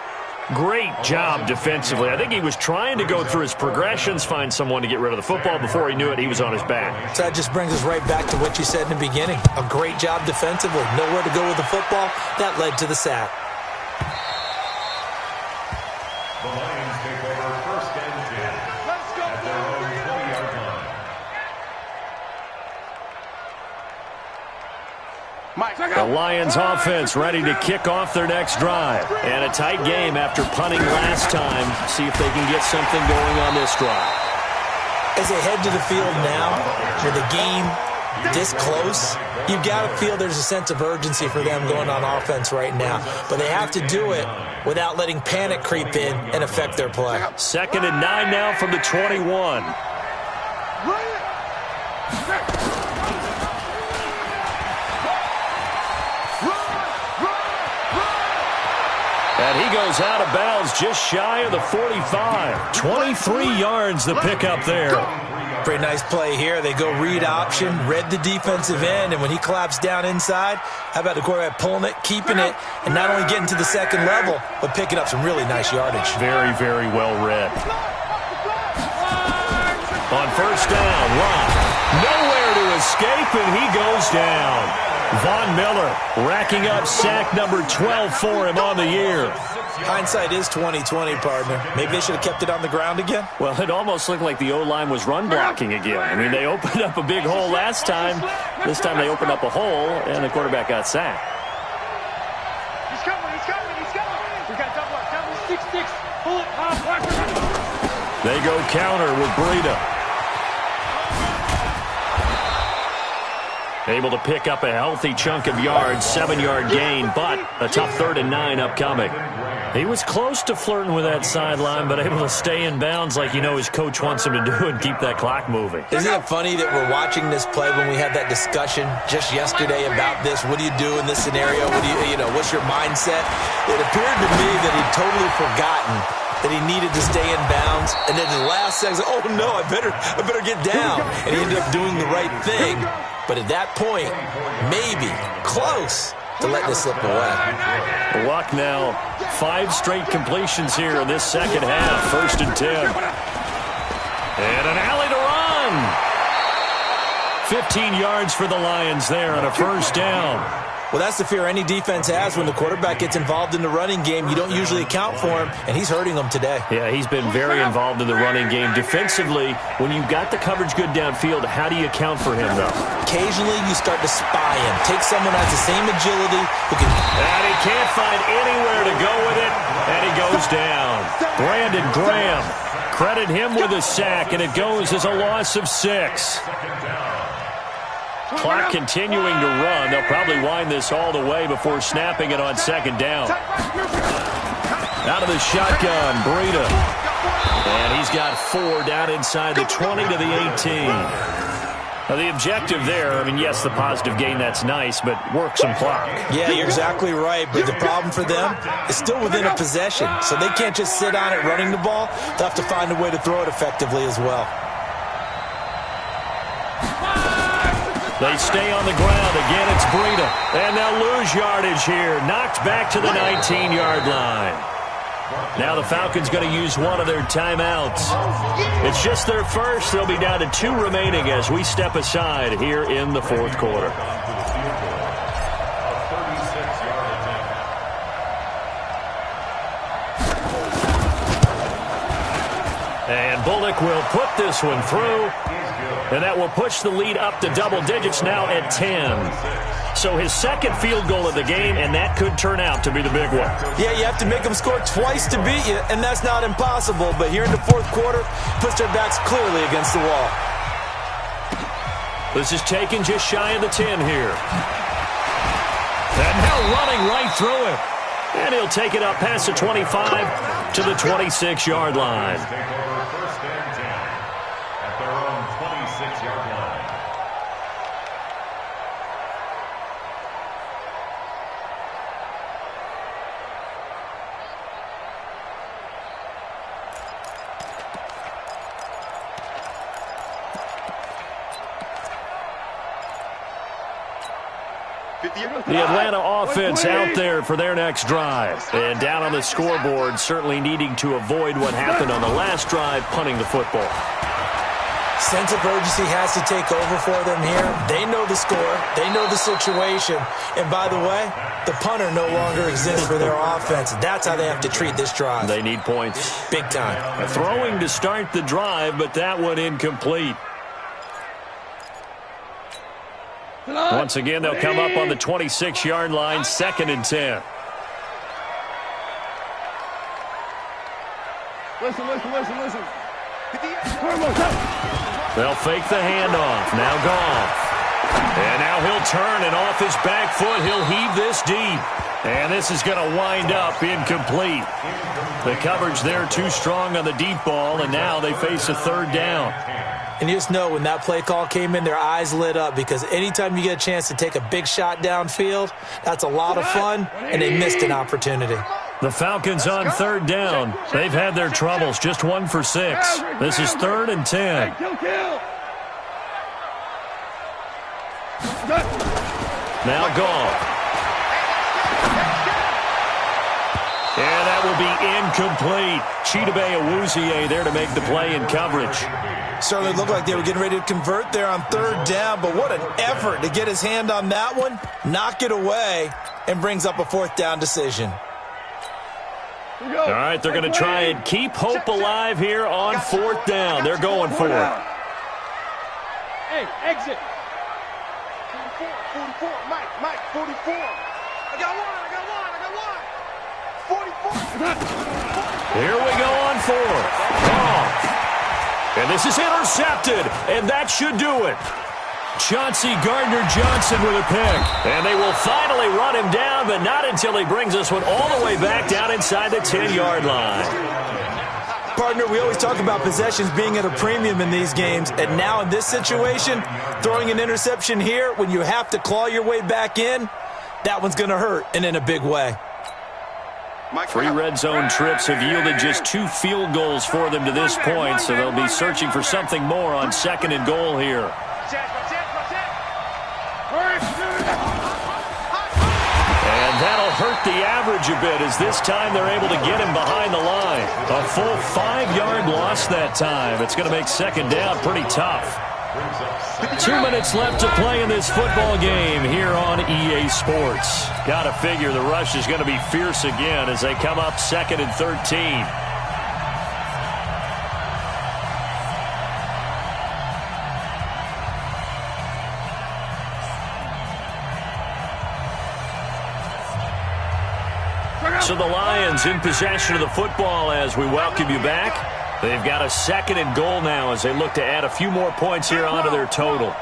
Great job defensively. I think he was trying to go through his progressions, find someone to get rid of the football. Before he knew it, he was on his back. So that just brings us right back to what you said in the beginning. A great job defensively. Nowhere to go with the football. That led to the sack. The Lions take over 1st and 10. Let's go, at their own 20-yard line. Mike, The Lions offense ready to kick off their next drive. And a tight game after punting last time. See if they can get something going on this drive. As they head to the field now, with the game this close, you've got to feel there's a sense of urgency for them going on offense right now. But they have to do it without letting panic creep in and affect their play. 2nd and 9 now from the 21. And he goes out of bounds just shy of the 45. 23 yards the pickup there. Pretty nice play here. They go read option, read the defensive end, and when he collapsed down inside, how about the quarterback pulling it, keeping it, and not only getting to the second level, but picking up some really nice yardage. Very, very well read. On first down, Lott. Nowhere to escape, and he goes down. Von Miller racking up sack number 12 for him on the year. Hindsight is 20/20, partner. Maybe they should have kept it on the ground again. Well, it almost looked like the O-line was run blocking again. I mean, they opened up a big hole last time. This time they opened up a hole, and the quarterback got sacked. He's coming. We got double 6-6. Pull it. They go counter with Breida. Able to pick up a healthy chunk of yards, 7-yard gain, but a tough 3rd and 9 upcoming. He was close to flirting with that sideline, but able to stay in bounds like his coach wants him to do and keep that clock moving. Isn't it funny that we're watching this play when we had that discussion just yesterday about this? What do you do in this scenario? What do what's your mindset? It appeared to me that he'd totally forgotten that he needed to stay in bounds, and then the last second, oh no, I better get down. And he ended up doing the right thing. But at that point, maybe close to letting it slip away. Luck now, 5 straight completions here in this second half. 1st and 10. And an alley to run. 15 yards for the Lions there on a first down. Well, that's the fear any defense has when the quarterback gets involved in the running game. You don't usually account for him, and he's hurting them today. Yeah, he's been very involved in the running game. Defensively, when you've got the coverage good downfield, how do you account for him, though? Occasionally, you start to spy him. Take someone who has the same agility who can... And he can't find anywhere to go with it, and he goes down. Brandon Graham, credit him with a sack, and it goes as a loss of 6. Clock continuing to run. They'll probably wind this all the way before snapping it on 2nd down. Out of the shotgun, Breida. And he's got 4 down inside the 20 to the 18. Now, the objective there, I mean, yes, the positive gain, that's nice, but work some clock. Yeah, you're exactly right, but the problem for them is still within a possession, so they can't just sit on it running the ball. They'll have to find a way to throw it effectively as well. They stay on the ground. Again, it's Breida. And they'll lose yardage here. Knocked back to the 19-yard line. Now the Falcons going to use one of their timeouts. It's just their first. They'll be down to 2 remaining as we step aside here in the fourth quarter. And Bullock will put this one through. And that will push the lead up to double digits now at 10. So his second field goal of the game, and that could turn out to be the big one. Yeah, you have to make them score twice to beat you, and that's not impossible. But here in the fourth quarter, puts their backs clearly against the wall. This is taken just shy of the 10 here. And now running right through it. And he'll take it up past the 25 to the 26-yard line. The Atlanta offense out there for their next drive. And down on the scoreboard, certainly needing to avoid what happened on the last drive, punting the football. Sense of urgency has to take over for them here. They know the score. They know the situation. And by the way, the punter no longer exists for their offense. That's how they have to treat this drive. They need points. Big time. Throwing to start the drive, but that one incomplete. Once again, they'll come up on the 26-yard line, 2nd and 10. Listen. They'll fake the handoff. Now Goff. And now he'll turn, and off his back foot, he'll heave this deep. And this is going to wind up incomplete. The coverage there too strong on the deep ball, and now they face a 3rd down. And you just know when that play call came in, their eyes lit up because anytime you get a chance to take a big shot downfield, that's a lot of fun, and they missed an opportunity. The Falcons on 3rd down. They've had their troubles, just 1 for 6. This is 3rd and 10. Now Goff. And that will be incomplete. Chidobe Awuzie there to make the play in coverage. Certainly looked like they were getting ready to convert there on 3rd down, but what an effort to get his hand on that one, knock it away, and brings up a 4th down decision. All right, they're going to try and keep hope alive here on 4th down. They're going for it. Hey, exit. 44, Mike, 44. I got one. 44. Here we go on 4th. Goff. And this is intercepted, and that should do it. Chauncey Gardner-Johnson with a pick. And they will finally run him down, but not until he brings this one all the way back down inside the 10-yard line. Partner, we always talk about possessions being at a premium in these games, and now in this situation, throwing an interception here when you have to claw your way back in, that one's going to hurt, and in a big way. 3 red zone trips have yielded just 2 field goals for them to this point, so they'll be searching for something more on 2nd and goal here. And that'll hurt the average a bit as this time they're able to get him behind the line. A full 5-yard loss that time. It's going to make 2nd down pretty tough. 2 minutes left to play in this football game here on EA Sports. Got to figure the rush is going to be fierce again as they come up 2nd and 13. So the Lions in possession of the football as we welcome you back. They've got a 2nd and goal now as they look to add a few more points here onto their total.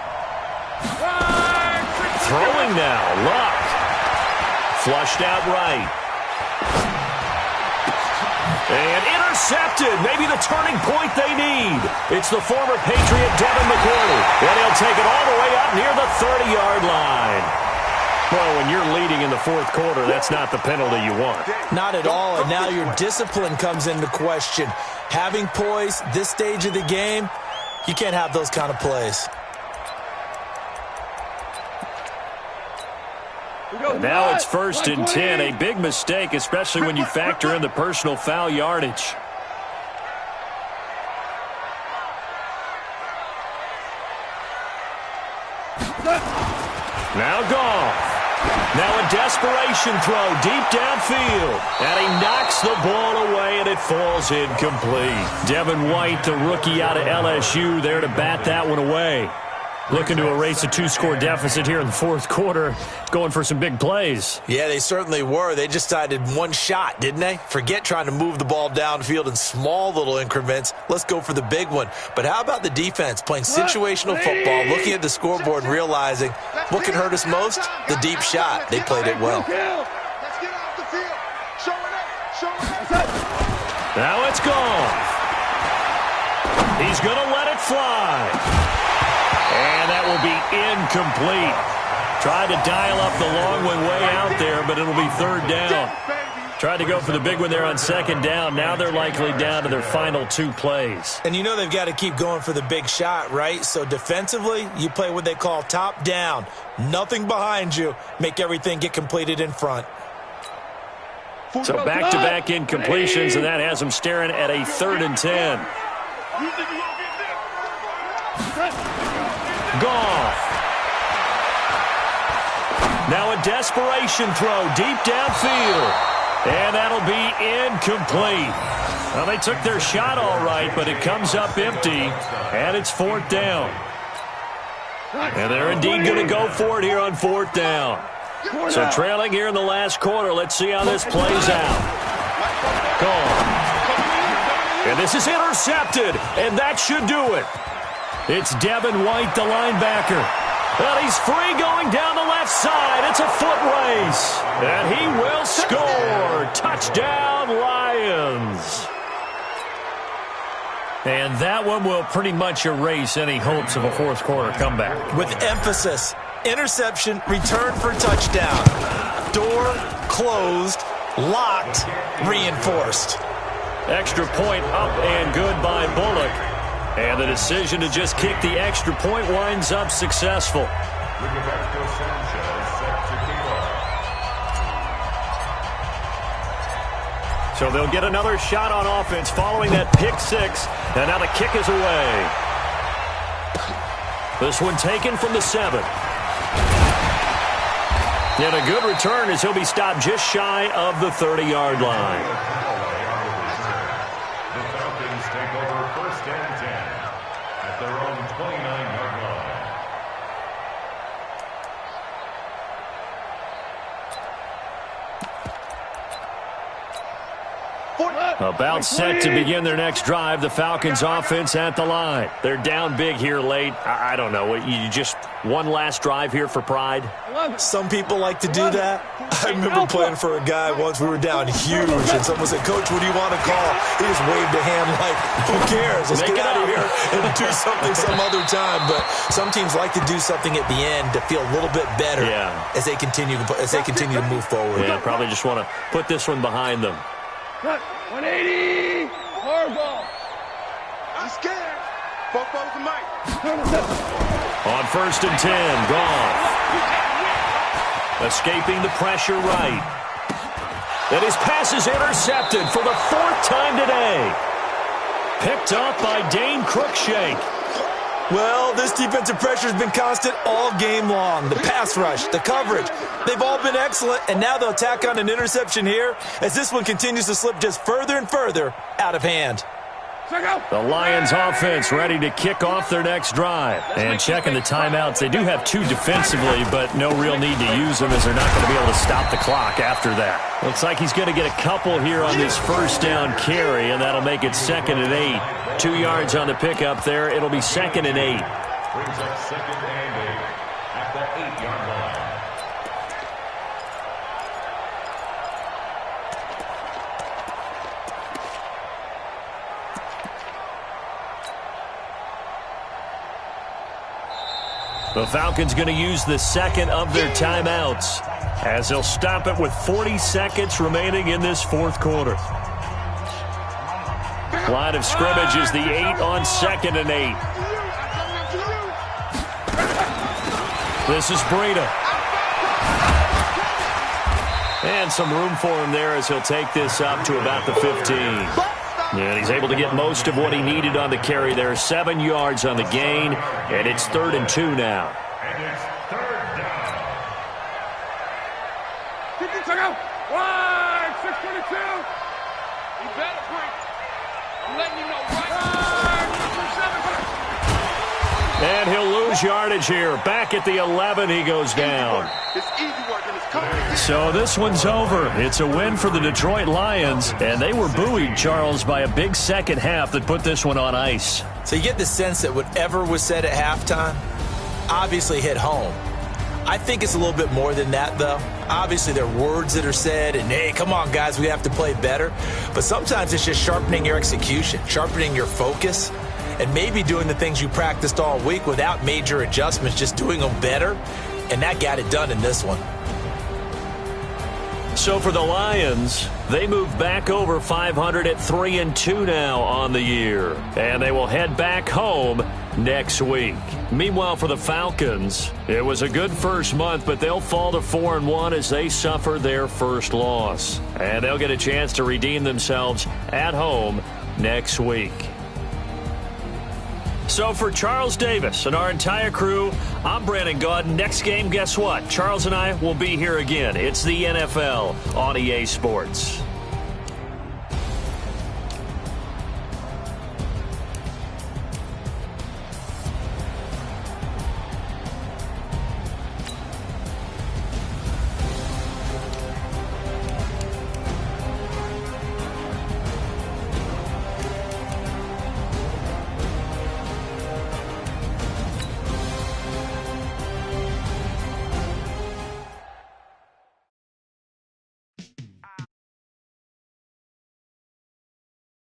Throwing now, Luck. Flushed out right. And Intercepted. Maybe the turning point they need. It's the former Patriot Devin McCourty. And he'll take it all the way up near the 30-yard line. Well, when you're leading in the fourth quarter, that's not the penalty you want. Not at all, and now your discipline comes into question. Having poise this stage of the game, you can't have those kind of plays. Now it's 1st and 10, a big mistake, especially when you factor in the personal foul yardage. Now Goff. Now a desperation throw deep downfield. And he knocks the ball away, and it falls incomplete. Devin White, the rookie out of LSU, there to bat that one away. Looking to erase a 2-score deficit here in the fourth quarter, going for some big plays. Yeah, they certainly were. They just decided one shot, didn't they? Forget trying to move the ball downfield in small little increments. Let's go for the big one. But how about the defense playing situational football, looking at the scoreboard and realizing what can hurt us most? The deep shot. They played it well. Now it's gone. He's going to let it fly. And that will be incomplete. Tried to dial up the long one way out there, but it'll be 3rd down. Tried to go for the big one there on 2nd down. Now they're likely down to their final 2 plays. And you know they've got to keep going for the big shot, right? So defensively, you play what they call top down. Nothing behind you. Make everything get completed in front. So back-to-back incompletions, and that has them staring at a 3rd and 10. Goff. Now a desperation throw deep downfield. And that'll be incomplete. Well, they took their shot all right, but it comes up empty. And it's 4th down. And they're indeed going to go for it here on 4th down. So trailing here in the last quarter. Let's see how this plays out. Goff. And this is intercepted. And that should do it. It's Devin White, the linebacker. But he's free going down the left side. It's a foot race. And he will score. Touchdown, Lions. And that one will pretty much erase any hopes of a fourth quarter comeback. With emphasis, interception, return for touchdown. Door closed, locked, reinforced. Extra point up and good by Bullock. And the decision to just kick the extra point winds up successful. So they'll get another shot on offense following that pick 6. And now the kick is away. This one taken from the 7. And a good return as he'll be stopped just shy of the 30-yard line. About set to begin their next drive. The Falcons offense at the line. They're down big here late. I don't know. You just one last drive here for pride? Some people like to do that. I remember playing for a guy once. We were down huge, and someone said, "Coach, what do you want to call?" He just waved a hand like, "Who cares? Let's get out of here and do something some other time." But some teams like to do something at the end to feel a little bit better as they continue to move forward. Yeah, probably just want to put this one behind them. 180. Hard ball. I'm scared. Football's the mic. On 1st and 10, Goff. Escaping the pressure right. And his pass is intercepted for the 4th time today. Picked up by Dane Cruikshank. Well, this defensive pressure has been constant all game long. The pass rush, the coverage, they've all been excellent, and now they'll tack on an interception here as this one continues to slip just further and further out of hand. The Lions offense ready to kick off their next drive. And checking the timeouts. They do have 2 defensively, but no real need to use them as they're not going to be able to stop the clock after that. Looks like he's going to get a couple here on this 1st down carry, and that'll make it 2nd and 8. 2 yards on the pickup there. It'll be 2nd and 8. Brings up 2nd and 8 at the 8-yard line. The Falcons going to use the second of their timeouts as they'll stop it with 40 seconds remaining in this fourth quarter. Line of scrimmage is the 8 on 2nd and 8. This is Breida. And some room for him there as he'll take this up to about the 15. And he's able to get most of what he needed on the carry there. 7 yards on the gain, and it's 3rd and 2 now. And it's 3rd down. Check out. Wide, 622. You better break. I'm letting you know right. And he'll lose yardage here. Back at the 11, he goes down. It's easy work, and it's coming. So this one's over. It's a win for the Detroit Lions, and they were buoyed, Charles, by a big second half that put this one on ice. So you get the sense that whatever was said at halftime obviously hit home. I think it's a little bit more than that, though. Obviously, there are words that are said, and, hey, come on, guys, we have to play better. But sometimes it's just sharpening your execution, sharpening your focus, and maybe doing the things you practiced all week without major adjustments, just doing them better. And that got it done in this one. So for the Lions, they move back over 500 at 3-2 now on the year. And they will head back home next week. Meanwhile, for the Falcons, it was a good first month, but they'll fall to 4-1 as they suffer their first loss. And they'll get a chance to redeem themselves at home next week. So for Charles Davis and our entire crew, I'm Brandon Gaudin. Next game, guess what? Charles and I will be here again. It's the NFL on EA Sports.